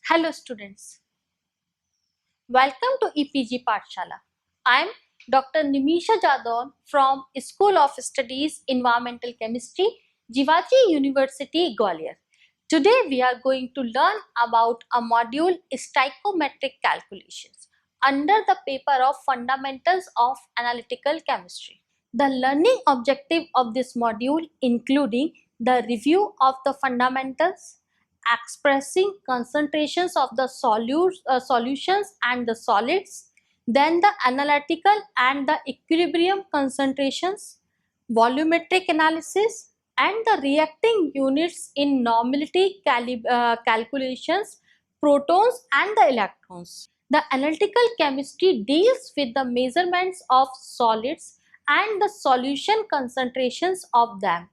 Hello students, welcome to EPG Pathshala. I am Dr. Nimisha Jadon from School of Studies Environmental Chemistry, Jivaji University, Gwalior. Today we are going to learn about a module Stoichiometric Calculations under the paper of Fundamentals of Analytical Chemistry. The learning objective of this module including the review of the fundamentals, expressing concentrations of the solutions and the solids, then the analytical and the equilibrium concentrations, volumetric analysis, and the reacting units in normality calculations, protons and the electrons. The analytical chemistry deals with the measurements of solids and the solution concentrations of them,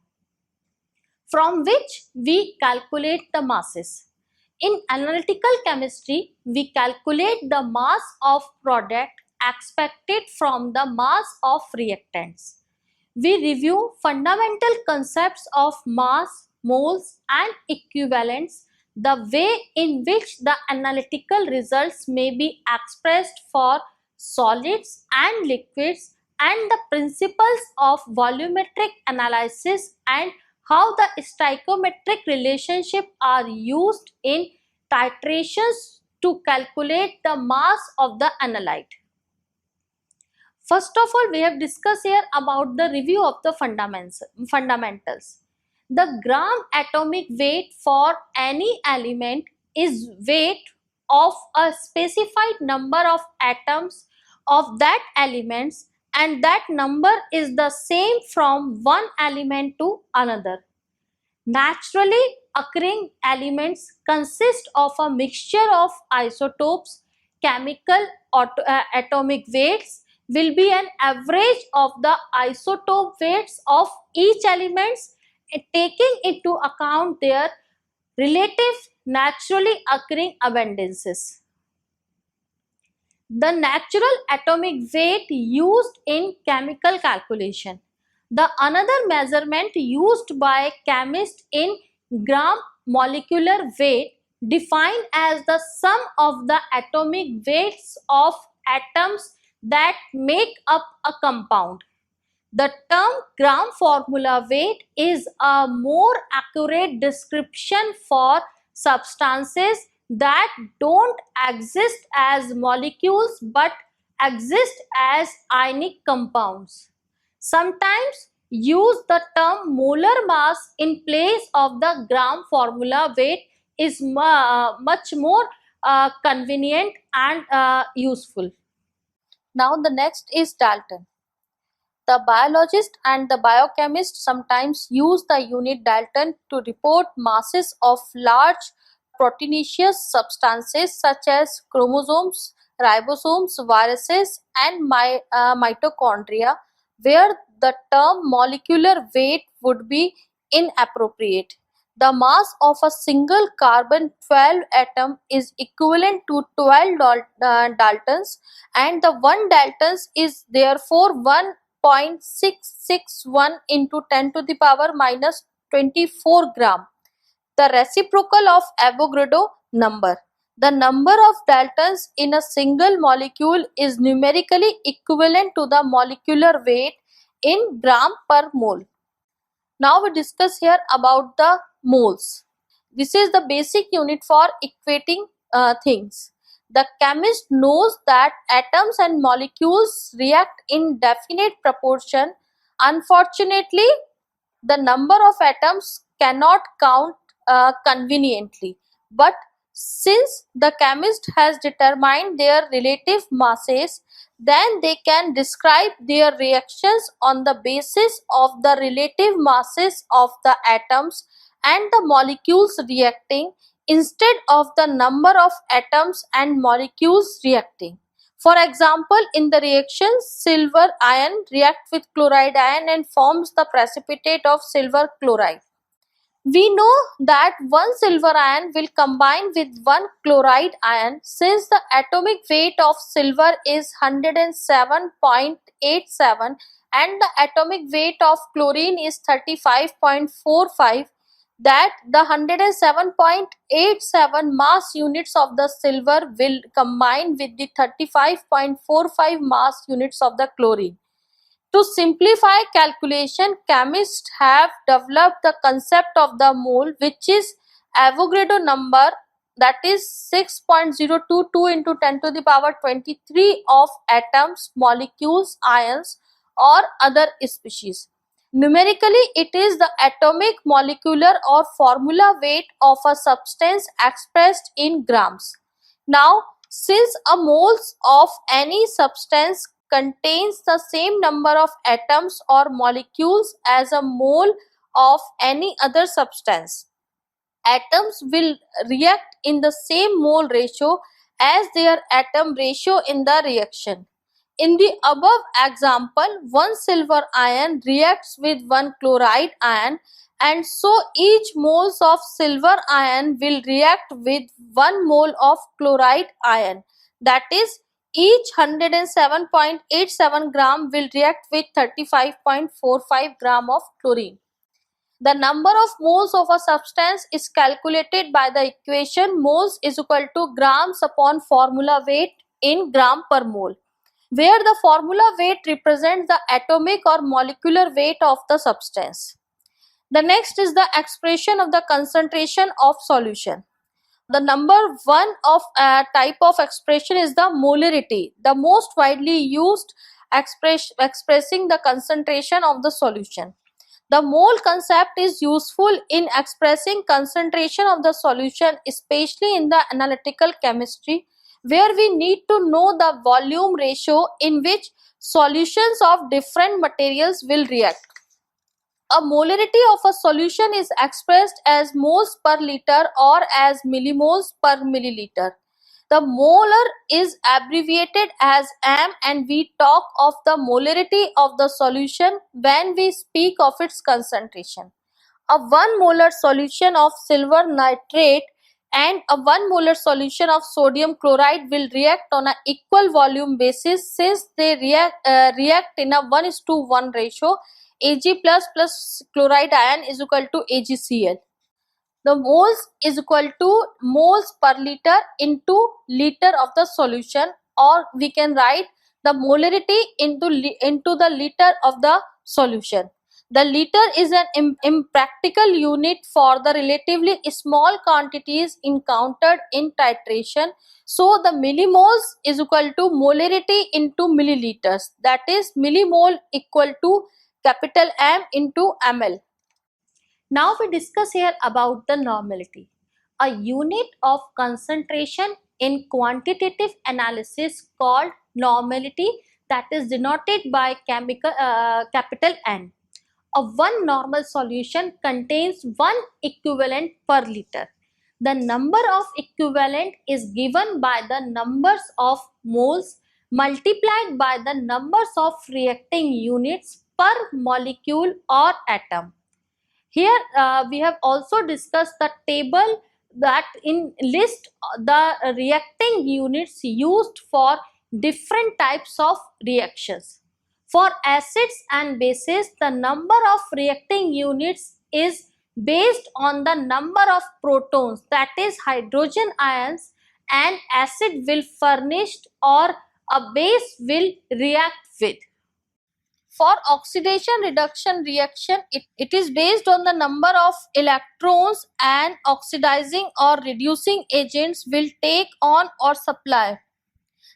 from which we calculate the masses. In analytical chemistry, we calculate the mass of product expected from the mass of reactants. We review fundamental concepts of mass, moles and equivalents, the way in which the analytical results may be expressed for solids and liquids, and the principles of volumetric analysis and how the stoichiometric relationship are used in titrations to calculate the mass of the analyte. First of all, we have discussed here about the review of the fundamentals. The gram atomic weight for any element is weight of a specified number of atoms of that elements, and that number is the same from one element to another. Naturally occurring elements consist of a mixture of isotopes. Chemical atomic weights will be an average of the isotope weights of each elements, taking into account their relative naturally occurring abundances. The natural atomic weight used in chemical calculation. The another measurement used by chemists in gram molecular weight, defined as the sum of the atomic weights of atoms that make up a compound. The term gram formula weight is a more accurate description for substances that don't exist as molecules but exist as ionic compounds. Sometimes use the term molar mass in place of the gram formula weight is much more convenient and useful. Now the next is Dalton. The biologist and the biochemist sometimes use the unit Dalton to report masses of large proteinaceous substances such as chromosomes, ribosomes, viruses, and mitochondria, where the term molecular weight would be inappropriate. The mass of a single carbon 12 atom is equivalent to 12 Daltons, and the 1 Daltons is therefore 1.661 into 10 to the power minus 24 gram, the reciprocal of Avogadro number. The number of Daltons in a single molecule is numerically equivalent to the molecular weight in gram per mole. Now we discuss here about the moles. This is the basic unit for equating things. The chemist knows that atoms and molecules react in definite proportion. Unfortunately, the number of atoms cannot count conveniently, but since the chemist has determined their relative masses, then they can describe their reactions on the basis of the relative masses of the atoms and the molecules reacting, instead of the number of atoms and molecules reacting. For example, in the reaction, silver ion reacts with chloride ion and forms the precipitate of silver chloride. We know that one silver ion will combine with one chloride ion. Since the atomic weight of silver is 107.87 and the atomic weight of chlorine is 35.45, that the 107.87 mass units of the silver will combine with the 35.45 mass units of the chlorine. To simplify calculation, chemists have developed the concept of the mole, which is Avogadro number, that is 6.022 into 10 to the power 23 of atoms, molecules, ions or other species. Numerically, it is the atomic, molecular or formula weight of a substance expressed in grams. Now, since a moles of any substance contains the same number of atoms or molecules as a mole of any other substance, atoms will react in the same mole ratio as their atom ratio in the reaction. In the above example, one silver ion reacts with one chloride ion, and so each moles of silver ion will react with 1 mole of chloride ion. That is, each 107.87 gram will react with 35.45 gram of chlorine. The number of moles of a substance is calculated by the equation moles is equal to grams upon formula weight in gram per mole, where the formula weight represents the atomic or molecular weight of the substance. The next is the expression of the concentration of solution. The number one of type of expression is the molarity, the most widely used expressing the concentration of the solution. The mole concept is useful in expressing concentration of the solution, especially in the analytical chemistry, where we need to know the volume ratio in which solutions of different materials will react. A molarity of a solution is expressed as moles per liter or as millimoles per milliliter. The molar is abbreviated as m, and we talk of the molarity of the solution when we speak of its concentration. A 1 molar solution of silver nitrate and a 1 molar solution of sodium chloride will react on an equal volume basis, since they react in a 1:1 ratio. Ag plus chloride ion is equal to AgCl. The moles is equal to moles per liter into liter of the solution, or we can write the molarity into the liter of the solution. The liter is an impractical unit for the relatively small quantities encountered in titration. So the millimoles is equal to molarity into milliliters, that is millimole equal to capital M into ml. Now we discuss here about the normality, a unit of concentration in quantitative analysis called normality, that is denoted by capital N. A 1 normal solution contains 1 equivalent per liter. The number of equivalent is given by the numbers of moles multiplied by the numbers of reacting units per molecule or atom. Here we have also discussed the table that in list the reacting units used for different types of reactions. For acids and bases, the number of reacting units is based on the number of protons, that is hydrogen ions, an acid will furnish or a base will react with. For oxidation reduction reaction, it is based on the number of electrons and oxidizing or reducing agents will take on or supply.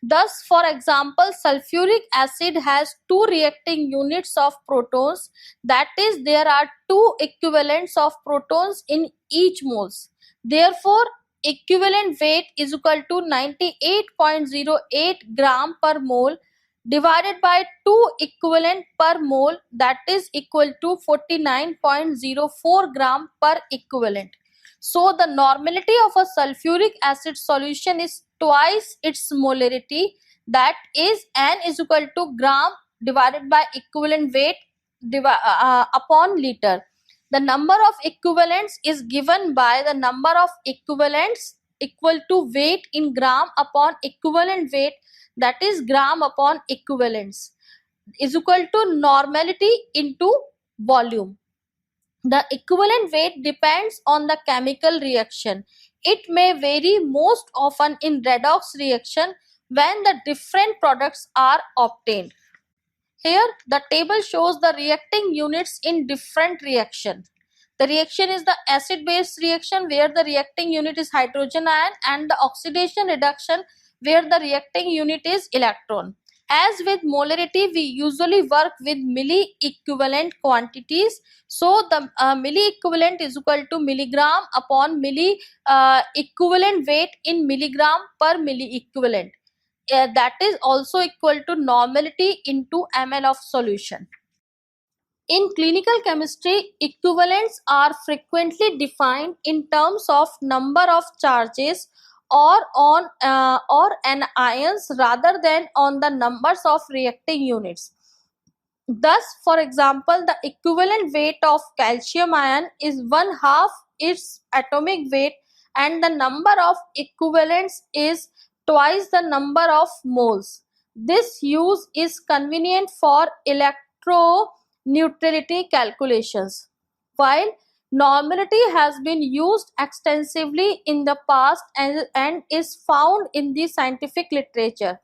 Thus, for example, sulfuric acid has 2 reacting units of protons, that is, there are 2 equivalents of protons in each moles. Therefore, equivalent weight is equal to 98.08 gram per mole divided by 2 equivalent per mole, that is equal to 49.04 gram per equivalent. So the normality of a sulfuric acid solution is twice its molarity, that is N is equal to gram divided by equivalent weight upon liter. The number of equivalents is given by the number of equivalents equal to weight in gram upon equivalent weight, that is gram upon equivalents, is equal to normality into volume. The equivalent weight depends on the chemical reaction. It may vary most often in redox reaction when the different products are obtained. Here, the table shows the reacting units in different reaction. The reaction is the acid-base reaction where the reacting unit is hydrogen ion, and the oxidation reduction where the reacting unit is electron. As with molarity, we usually work with milli-equivalent quantities. So, the milli-equivalent is equal to milligram upon milli-equivalent weight in milligram per milli-equivalent. That is also equal to normality into ml of solution. In clinical chemistry, equivalents are frequently defined in terms of number of charges or anions rather than on the numbers of reacting units. Thus, for example, the equivalent weight of calcium ion is 1/2 its atomic weight, and the number of equivalents is twice the number of moles. This use is convenient for electroneutrality calculations. While normality has been used extensively in the past and is found in the scientific literature,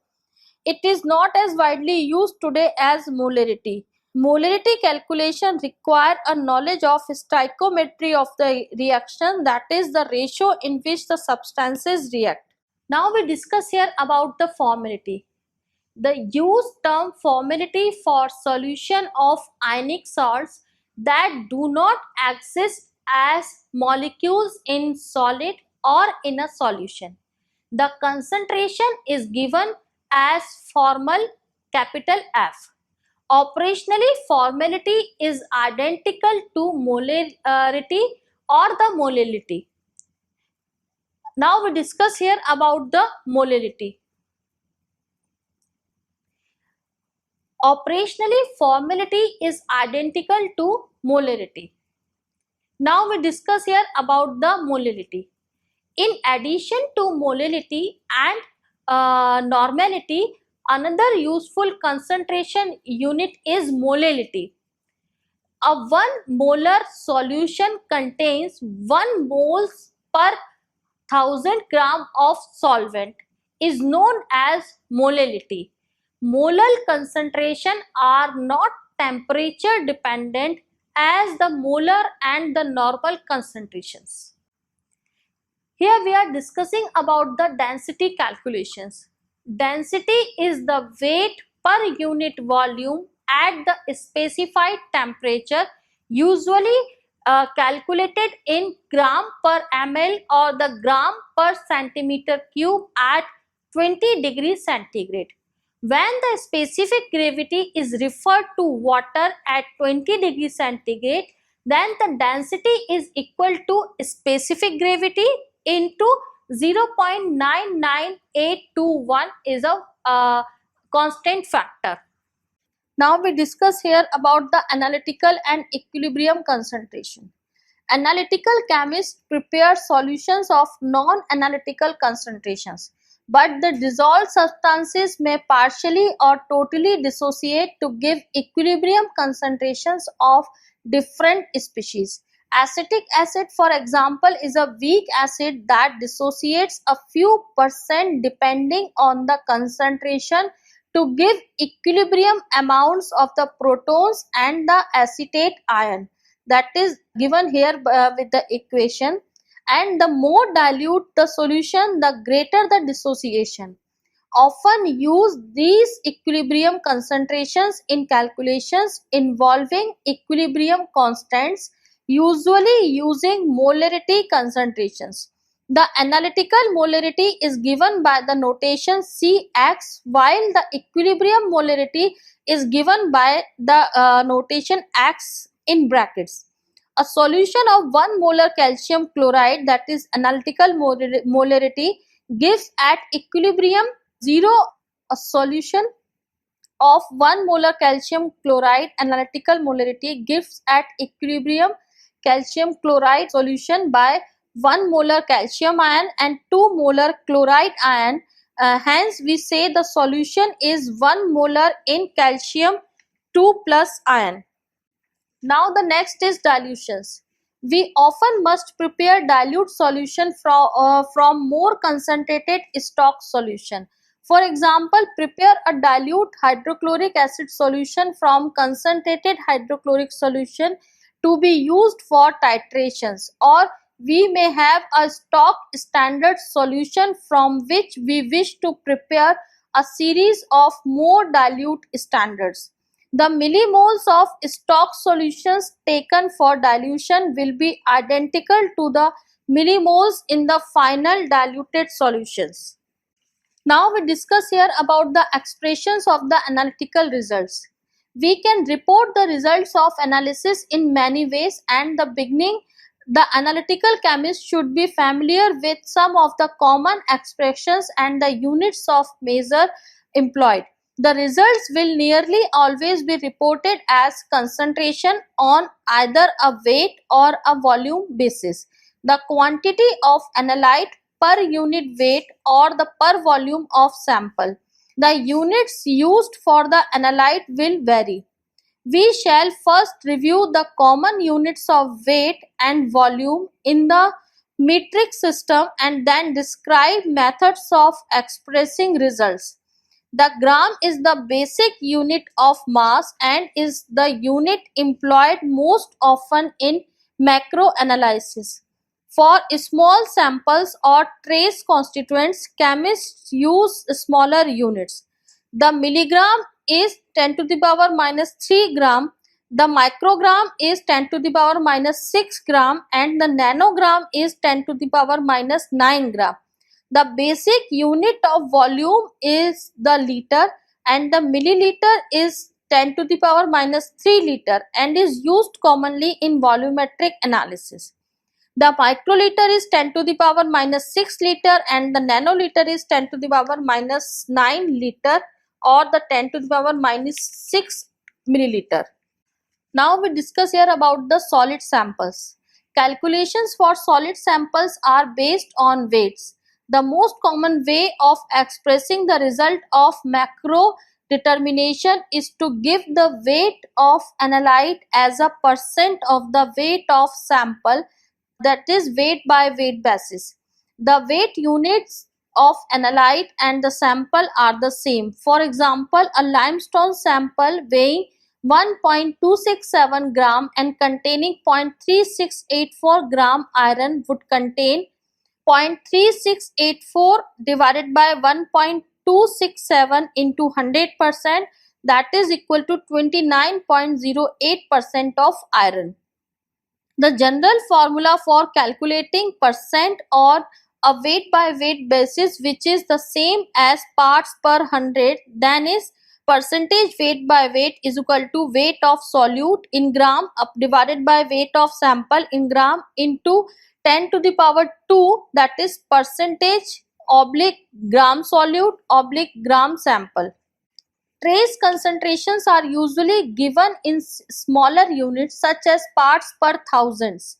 it is not as widely used today as molarity. Molarity calculation require a knowledge of stoichiometry of the reaction, that is the ratio in which the substances react. Now we discuss here about the formality. The used term formality for solution of ionic salts that do not exist as molecules in solid or in a solution. The concentration is given as formal capital F. Operationally, formality is identical to molarity or the molality. Now we discuss here about the molality. Operationally, formality is identical to molarity. Now we discuss here about the molality. In addition to molality and normality, another useful concentration unit is molality. A 1 molar solution contains 1 moles per 1000 gram of solvent is known as molality. Molar concentration are not temperature dependent as the molar and the normal concentrations. Here we are discussing about the density calculations. Density is the weight per unit volume at the specified temperature, usually calculated in gram per ml or the gram per centimeter cube at 20 degrees centigrade. When the specific gravity is referred to water at 20 degrees centigrade, then the density is equal to specific gravity into 0.99821 is a constant factor. Now we discuss here about the analytical and equilibrium concentration. Analytical chemists prepare solutions of non-analytical concentrations, but the dissolved substances may partially or totally dissociate to give equilibrium concentrations of different species. Acetic acid, for example, is a weak acid that dissociates a few percent depending on the concentration to give equilibrium amounts of the protons and the acetate ion, that is given here with the equation. And the more dilute the solution, the greater the dissociation. Often use these equilibrium concentrations in calculations involving equilibrium constants, usually using molarity concentrations. The analytical molarity is given by the notation Cx, while the equilibrium molarity is given by the notation X in brackets. A solution of 1 molar calcium chloride, that is analytical molarity, gives at equilibrium 0. A solution of 1 molar calcium chloride analytical molarity gives at equilibrium calcium chloride solution by 1 molar calcium ion and 2 molar chloride ion. Hence, we say the solution is 1 molar in calcium 2 plus ion. Now the next is dilutions. We often must prepare dilute solution from more concentrated stock solution. For example, prepare a dilute hydrochloric acid solution from concentrated hydrochloric solution to be used for titrations, or we may have a stock standard solution from which we wish to prepare a series of more dilute standards. The millimoles of stock solutions taken for dilution will be identical to the millimoles in the final diluted solutions. Now we discuss here about the expressions of the analytical results. We can report the results of analysis in many ways, and the beginning, the analytical chemist should be familiar with some of the common expressions and the units of measure employed. The results will nearly always be reported as concentration on either a weight or a volume basis. The quantity of analyte per unit weight or the per volume of sample. The units used for the analyte will vary. We shall first review the common units of weight and volume in the metric system and then describe methods of expressing results. The gram is the basic unit of mass and is the unit employed most often in macroanalysis. For small samples or trace constituents, chemists use smaller units. The milligram is 10 to the power minus 3 gram, the microgram is 10 to the power minus 6 gram, and the nanogram is 10 to the power minus 9 gram. The basic unit of volume is the liter, and the milliliter is 10 to the power minus 3 liter and is used commonly in volumetric analysis. The microliter is 10 to the power minus 6 liter and the nanoliter is 10 to the power minus 9 liter or the 10 to the power minus 6 milliliter. Now we discuss here about the solid samples. Calculations for solid samples are based on weights. The most common way of expressing the result of macro determination is to give the weight of analyte as a percent of the weight of sample, that is weight by weight basis. The weight units of analyte and the sample are the same. For example, a limestone sample weighing 1.267 gram and containing 0.3684 gram iron would contain 0.3684 divided by 1.267 into 100%, that is equal to 29.08% of iron. The general formula for calculating percent or a weight by weight basis, which is the same as parts per 100, then is percentage weight by weight is equal to weight of solute in gram up divided by weight of sample in gram into 10 to the power 2, that is percentage oblique gram solute oblique gram sample. Trace concentrations are usually given in smaller units such as parts per thousands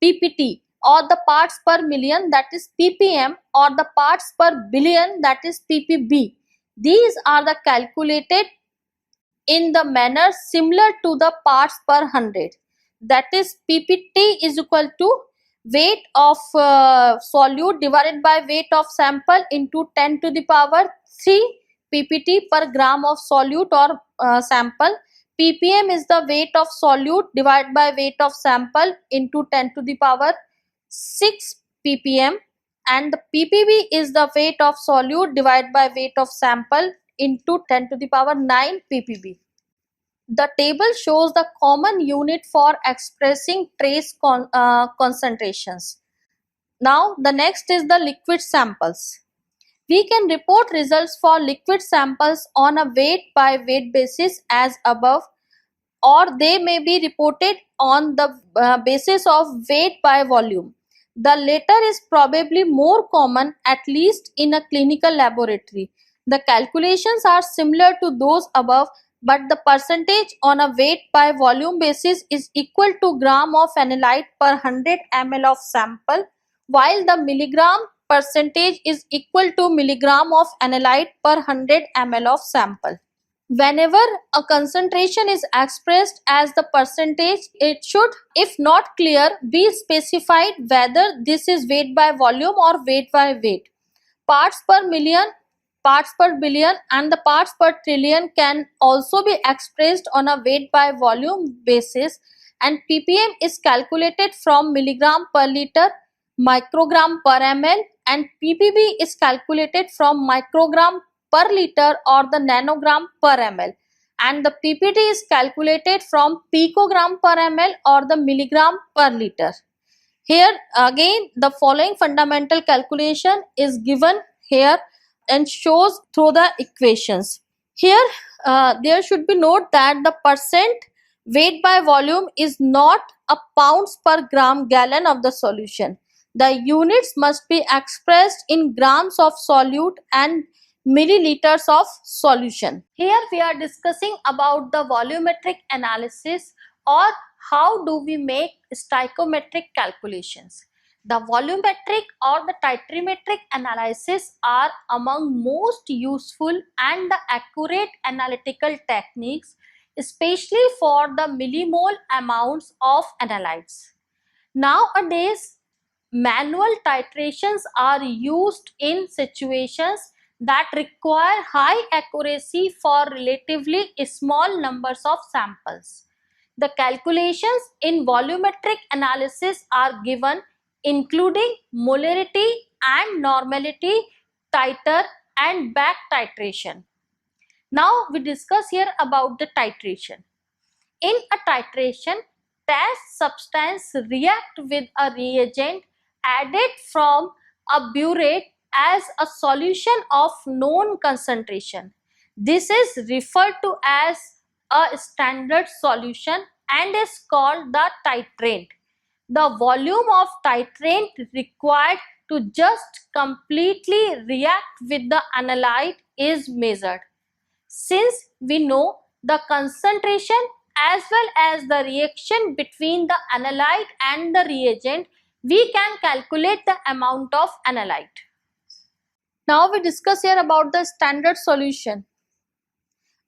(ppt) or the parts per million, that is ppm, or the parts per billion, that is ppb. These are the calculated in the manner similar to the parts per 100, that is ppt is equal to weight of solute divided by weight of sample into 10 to the power 3 ppt per gram of solute or sample. ppm is the weight of solute divided by weight of sample into 10 to the power 6 ppm, and the ppb is the weight of solute divided by weight of sample into 10 to the power 9 ppb. The table shows the common unit for expressing trace concentrations. Now the next is the liquid samples. We can report results for liquid samples on a weight by weight basis as above, or they may be reported on the basis of weight by volume. The latter is probably more common, at least in a clinical laboratory. The calculations are similar to those above, but the percentage on a weight by volume basis is equal to gram of analyte per 100 ml of sample, while the milligram percentage is equal to milligram of analyte per 100 ml of sample. Whenever a concentration is expressed as the percentage, it should, if not clear, be specified whether this is weight by volume or weight by weight. Parts per million, parts per billion, and the parts per trillion can also be expressed on a weight by volume basis, and ppm is calculated from milligram per liter, microgram per ml, and ppb is calculated from microgram per liter or the nanogram per ml, and the ppt is calculated from picogram per ml or the milligram per liter. Here again the following fundamental calculation is given here and shows through the equations. Here there should be note that the percent weight by volume is not a pounds per gram gallon of the solution. The units must be expressed in grams of solute and milliliters of solution. Here we are discussing about the volumetric analysis, or how do we make stoichiometric calculations. The volumetric or the titrimetric analysis are among most useful and the accurate analytical techniques, especially for the millimole amounts of analytes. Nowadays, manual titrations are used in situations that require high accuracy for relatively small numbers of samples. The calculations in volumetric analysis are given, including molarity and normality, titer and back titration. Now we discuss here about the titration. In a titration, test substance react with a reagent added from a burette as a solution of known concentration. This is referred to as a standard solution and is called the titrant. The volume of titrant required to just completely react with the analyte is measured. Since we know the concentration as well as the reaction between the analyte and the reagent, we can calculate the amount of analyte. Now we discuss here about the standard solution.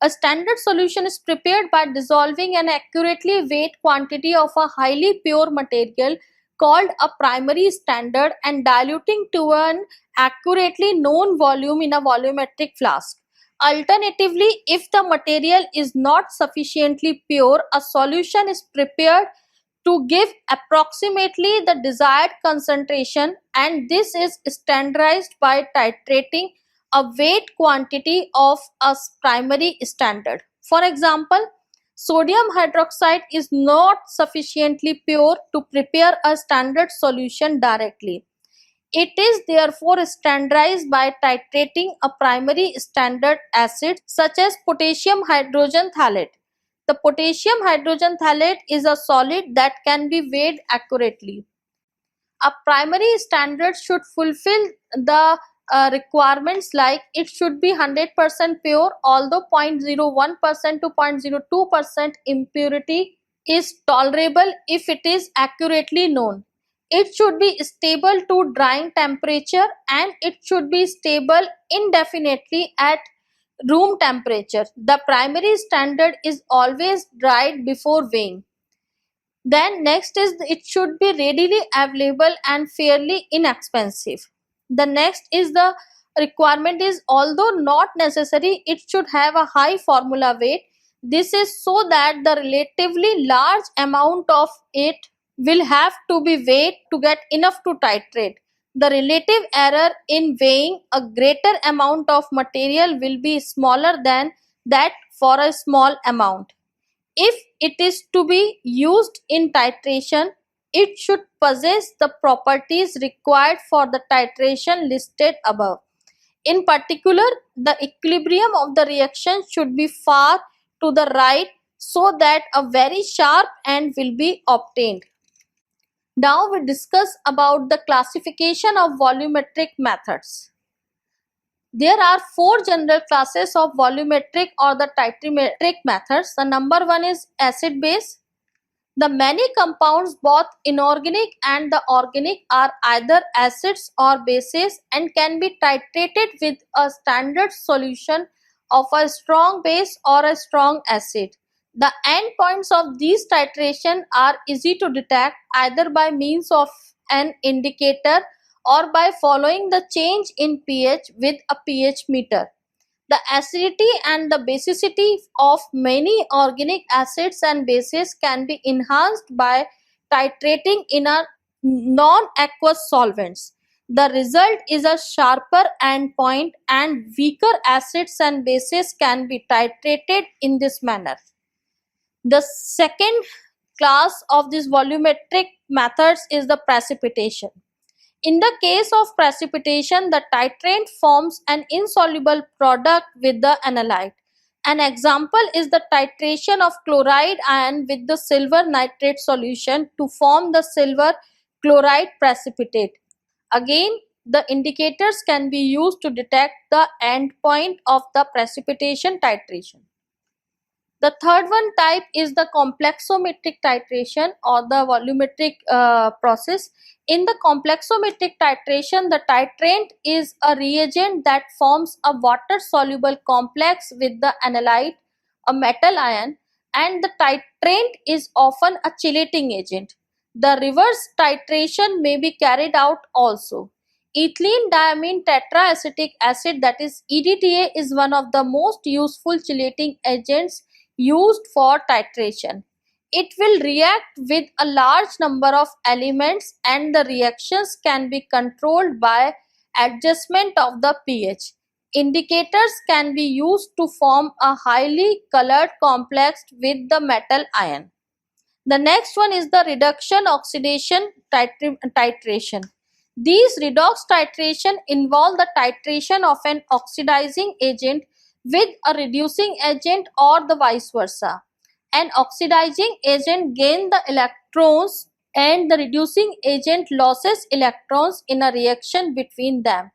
A standard solution is prepared by dissolving an accurately weighed quantity of a highly pure material called a primary standard and diluting to an accurately known volume in a volumetric flask. Alternatively, if the material is not sufficiently pure, a solution is prepared to give approximately the desired concentration, and this is standardized by titrating a weight quantity of a primary standard. For example, sodium hydroxide is not sufficiently pure to prepare a standard solution directly. It is therefore standardized by titrating a primary standard acid such as potassium hydrogen thalate. The potassium hydrogen thalate is a solid that can be weighed accurately. A primary standard should fulfill the requirements like it should be 100% pure, although 0.01% to 0.02% impurity is tolerable if it is accurately known. It should be stable to drying temperature and it should be stable indefinitely at room temperature. The primary standard is always dried before weighing. Then next is it should be readily available and fairly inexpensive. The next is the requirement is, although not necessary, it should have a high formula weight. This is so that the relatively large amount of it will have to be weighed to get enough to titrate. The relative error in weighing a greater amount of material will be smaller than that for a small amount. If it is to be used in titration, it should possess the properties required for the titration listed above. In particular, the equilibrium of the reaction should be far to the right so that a very sharp end will be obtained. Now we discuss about the classification of volumetric methods. There are four general classes of volumetric or the titrimetric methods. The number one is acid base. The many compounds, both inorganic and the organic, are either acids or bases and can be titrated with a standard solution of a strong base or a strong acid. The endpoints of these titration are easy to detect either by means of an indicator or by following the change in pH with a pH meter. The acidity and the basicity of many organic acids and bases can be enhanced by titrating in a non-aqueous solvents. The result is a sharper endpoint, and weaker acids and bases can be titrated in this manner. The second class of these volumetric methods is the precipitation. In the case of precipitation, the titrant forms an insoluble product with the analyte. An example is the titration of chloride ion with the silver nitrate solution to form the silver chloride precipitate. Again, the indicators can be used to detect the endpoint of the precipitation titration. The third one type is the complexometric titration or the volumetric process. In the complexometric titration, the titrant is a reagent that forms a water-soluble complex with the analyte, a metal ion, and the titrant is often a chelating agent. The reverse titration may be carried out also. Ethylene diamine tetraacetic acid, that is EDTA, is one of the most useful chelating agents used for titration. It will react with a large number of elements, and the reactions can be controlled by adjustment of the pH. Indicators can be used to form a highly colored complex with the metal ion. The next one is the reduction oxidation titration. These redox titration involve the titration of an oxidizing agent with a reducing agent or the vice versa. An oxidizing agent gains the electrons and the reducing agent loses electrons in a reaction between them.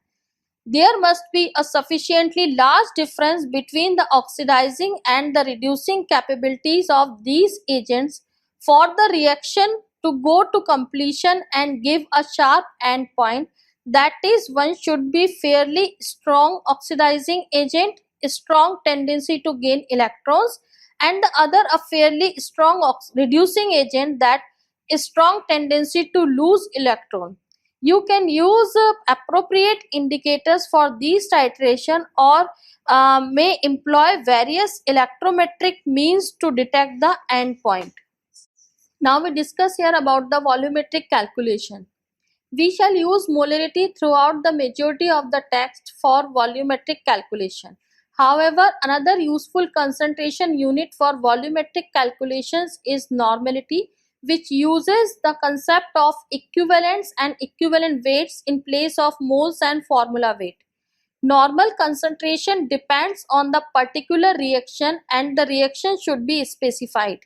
There must be a sufficiently large difference between the oxidizing and the reducing capabilities of these agents for the reaction to go to completion and give a sharp endpoint. That is, one should be fairly strong oxidizing agent, a strong tendency to gain electrons, and the other a fairly strong reducing agent, that is strong tendency to lose electron. You can use appropriate indicators for these titration or may employ various electrometric means to detect the endpoint. Now we discuss here about the volumetric calculation. We shall use molarity throughout the majority of the text for volumetric calculation. However, another useful concentration unit for volumetric calculations is normality, which uses the concept of equivalents and equivalent weights in place of moles and formula weight. Normal concentration depends on the particular reaction, and the reaction should be specified.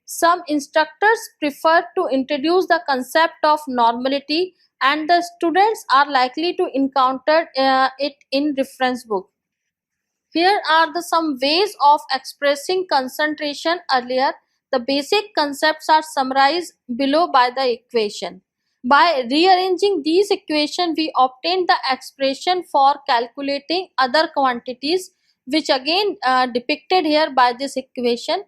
Some instructors prefer to introduce the concept of normality, and the students are likely to encounter it in reference book. Here are some ways of expressing concentration earlier. The basic concepts are summarized below by the equation. By rearranging these equations, we obtain the expression for calculating other quantities, which again depicted here by this equation.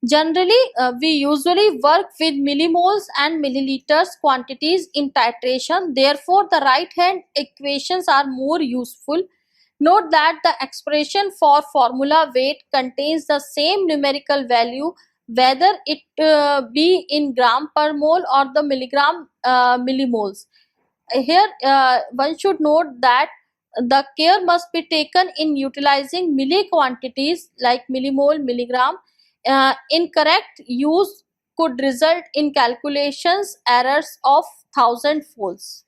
Generally, we usually work with millimoles and milliliters quantities in titration. Therefore, the right-hand equations are more useful. Note that the expression for formula weight contains the same numerical value whether it be in gram per mole or the milligram millimoles. Here one should note that the care must be taken in utilizing milli quantities like millimole, milligram. Incorrect use could result in calculations errors of thousandfolds.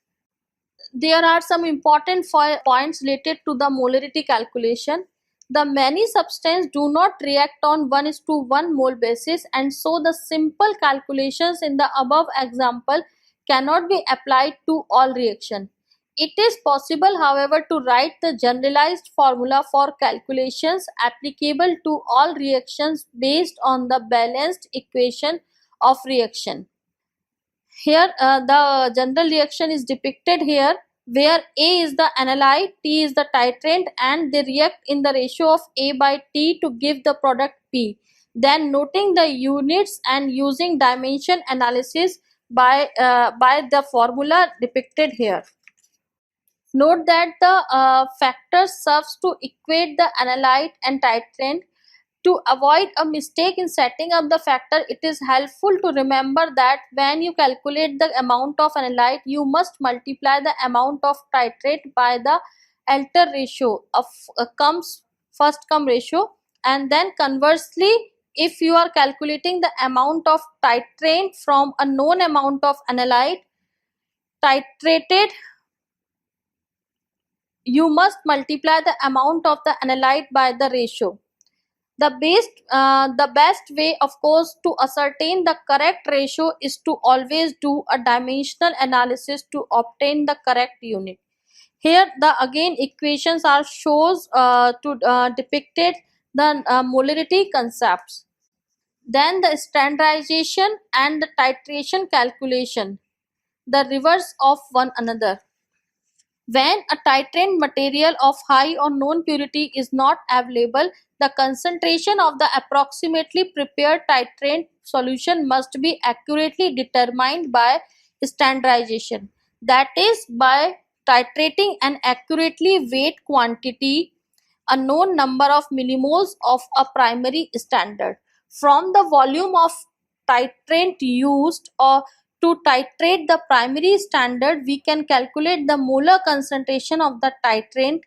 There are some important points related to the molarity calculation. The many substances do not react on 1:1 mole basis, and so the simple calculations in the above example cannot be applied to all reactions. It is possible, however, to write the generalized formula for calculations applicable to all reactions based on the balanced equation of reaction. Here the general reaction is depicted here. where A is the analyte, T is the titrant, and they react in the ratio of A by T to give the product P. Then noting the units and using dimension analysis by the formula depicted here. Note that the factor serves to equate the analyte and titrant. To avoid a mistake in setting up the factor, it is helpful to remember that when you calculate the amount of analyte, you must multiply the amount of titrate by the alter ratio of first come ratio, and then conversely, if you are calculating the amount of titrate from a known amount of analyte titrated, you must multiply the amount of the analyte by the ratio. The best way, of course, to ascertain the correct ratio is to always do a dimensional analysis to obtain the correct unit. Here, the again equations are shows to depicted the molarity concepts. Then the standardization and the titration calculation, the reverse of one another. When a titrant material of high or known purity is not available, the concentration of the approximately prepared titrant solution must be accurately determined by standardization. That is, by titrating an accurately weight quantity, a known number of millimoles of a primary standard, from the volume of titrant used or to titrate the primary standard, we can calculate the molar concentration of the titrant,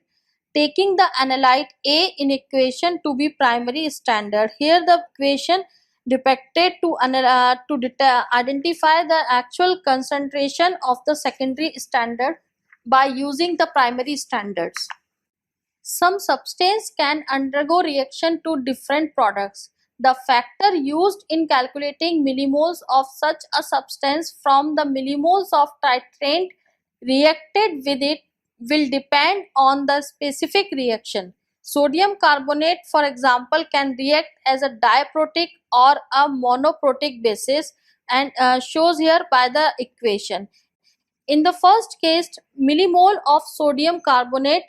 taking the analyte A in equation to be primary standard. Here the equation depicted to identify the actual concentration of the secondary standard by using the primary standards. Some substance can undergo reaction to different products. The factor used in calculating millimoles of such a substance from the millimoles of titrant reacted with it will depend on the specific reaction. Sodium carbonate, for example, can react as a diprotic or a monoprotic basis, and shows here by the equation. In the first case, millimole of sodium carbonate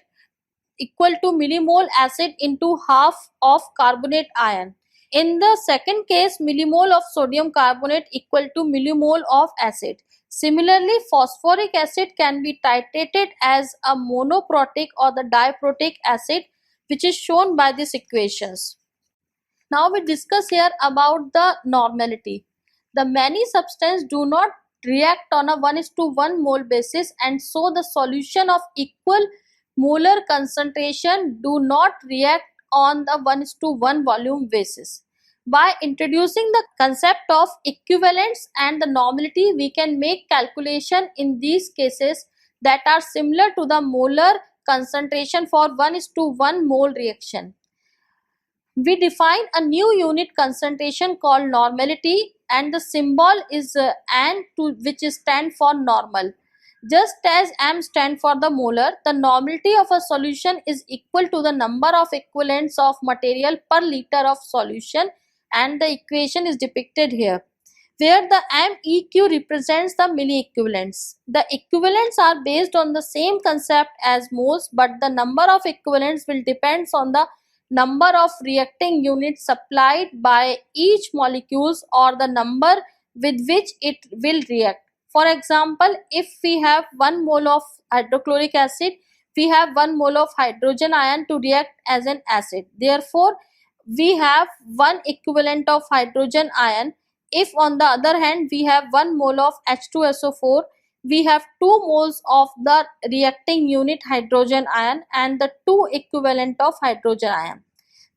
equal to millimole acid into half of carbonate ion. In the second case, millimole of sodium carbonate equal to millimole of acid. Similarly, phosphoric acid can be titrated as a monoprotic or the diprotic acid, which is shown by these equations. Now we discuss here about the normality. The many substances do not react on a 1:1 mole basis, and so the solution of equal molar concentration do not react on the 1:1 volume basis. By introducing the concept of equivalence and the normality, we can make calculation in these cases that are similar to the molar concentration for 1:1 mole reaction. We define a new unit concentration called normality, and the symbol is N, to which stand for normal. Just as M stand for the molar, the normality of a solution is equal to the number of equivalents of material per liter of solution, and the equation is depicted here, where the MEQ represents the milli-equivalents. The equivalents are based on the same concept as moles, but the number of equivalents will depend on the number of reacting units supplied by each molecules or the number with which it will react. For example, if we have 1 mole of hydrochloric acid, we have 1 mole of hydrogen ion to react as an acid. Therefore, we have 1 equivalent of hydrogen ion. If on the other hand we have 1 mole of H2SO4, we have 2 moles of the reacting unit hydrogen ion and the 2 equivalent of hydrogen ion.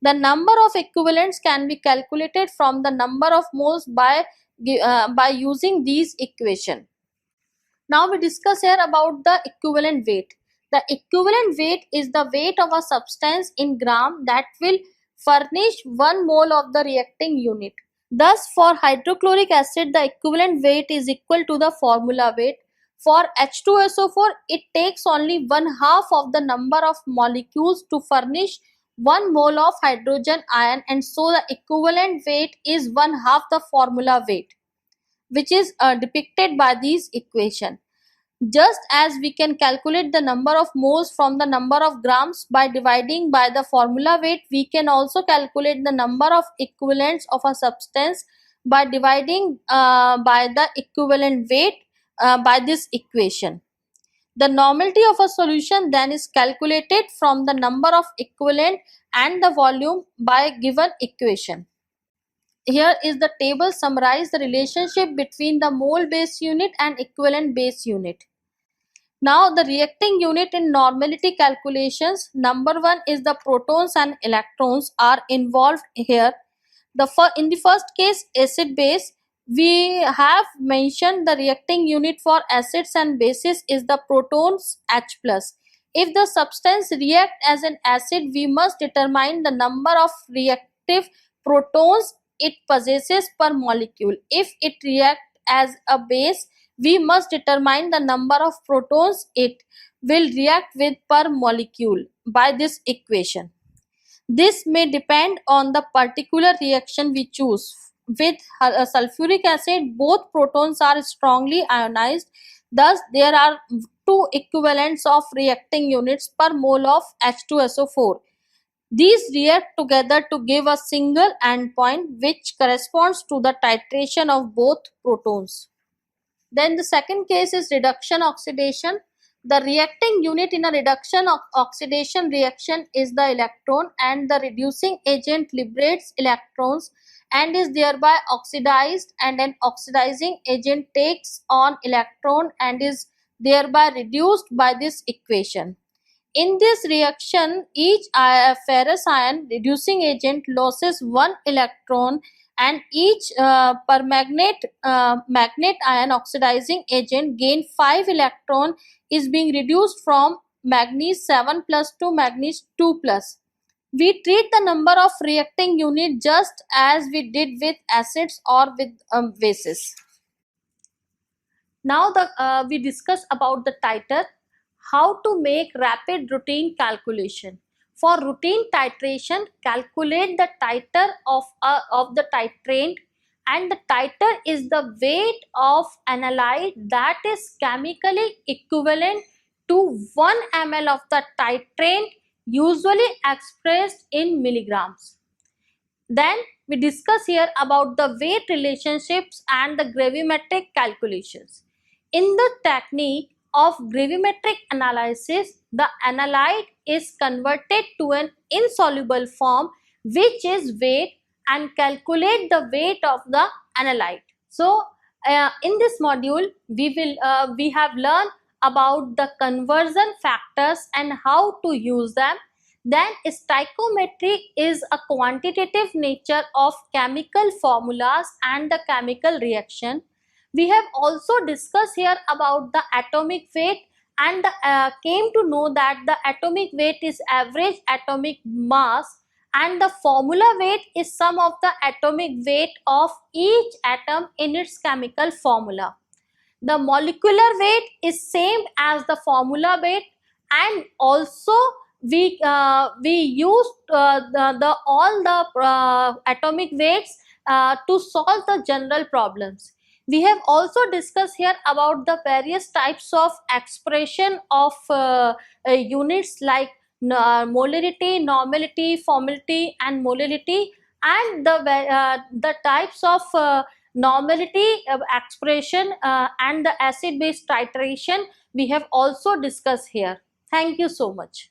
The number of equivalents can be calculated from the number of moles by using these equation. Now we discuss here about the equivalent weight. The equivalent weight is the weight of a substance in gram that will furnish 1 mole of the reacting unit. Thus, for hydrochloric acid, the equivalent weight is equal to the formula weight. For H2SO4, it takes only 1/2 of the number of molecules to furnish 1 mole of hydrogen ion, and so the equivalent weight is 1/2 the formula weight, which is depicted by these equation. Just as we can calculate the number of moles from the number of grams by dividing by the formula weight, we can also calculate the number of equivalents of a substance by dividing by the equivalent weight by this equation. The normality of a solution then is calculated from the number of equivalent and the volume by given equation. Here is the table summarize the relationship between the mole base unit and equivalent base unit. Now the reacting unit in normality calculations, number one is the protons and electrons are involved here. In the first case, acid base, we have mentioned the reacting unit for acids and bases is the protons H plus. If the substance react as an acid, we must determine the number of reactive protons it possesses per molecule. If it react as a base, we must determine the number of protons it will react with per molecule by this equation. This may depend on the particular reaction we choose. With sulfuric acid, both protons are strongly ionized. Thus, there are two equivalents of reacting units per mole of H2SO4. These react together to give a single endpoint which corresponds to the titration of both protons. Then the second case is reduction oxidation. The reacting unit in a reduction oxidation reaction is the electron, and the reducing agent liberates electrons and is thereby oxidized, and an oxidizing agent takes on electron and is thereby reduced by this equation. In this reaction, each ferrous ion reducing agent loses one electron, and each permanganate magnet ion oxidizing agent gain 5 electron is being reduced from manganese 7 plus to manganese 2 plus. We treat the number of reacting unit just as we did with acids or with bases. Now we discuss about the titer, how to make rapid routine calculation. For routine titration, calculate the titer of the titrant, and the titer is the weight of analyte that is chemically equivalent to 1 ml of the titrant, usually expressed in milligrams. Then we discuss here about the weight relationships and the gravimetric calculations. In the technique of gravimetric analysis, the analyte is converted to an insoluble form, which is weighed, and calculate the weight of the analyte. So in this module we have learned about the conversion factors and how to use them. Then stoichiometry is a quantitative nature of chemical formulas and the chemical reaction. We have also discussed here about the atomic weight, and came to know that the atomic weight is average atomic mass, and the formula weight is sum of the atomic weight of each atom in its chemical formula. The molecular weight is same as the formula weight, and also we used all the atomic weights to solve the general problems. We have also discussed here about the various types of expression of units like molarity, normality, formality, and molality, and the types of normality expression and the acid base titration we have also discussed here. Thank you so much.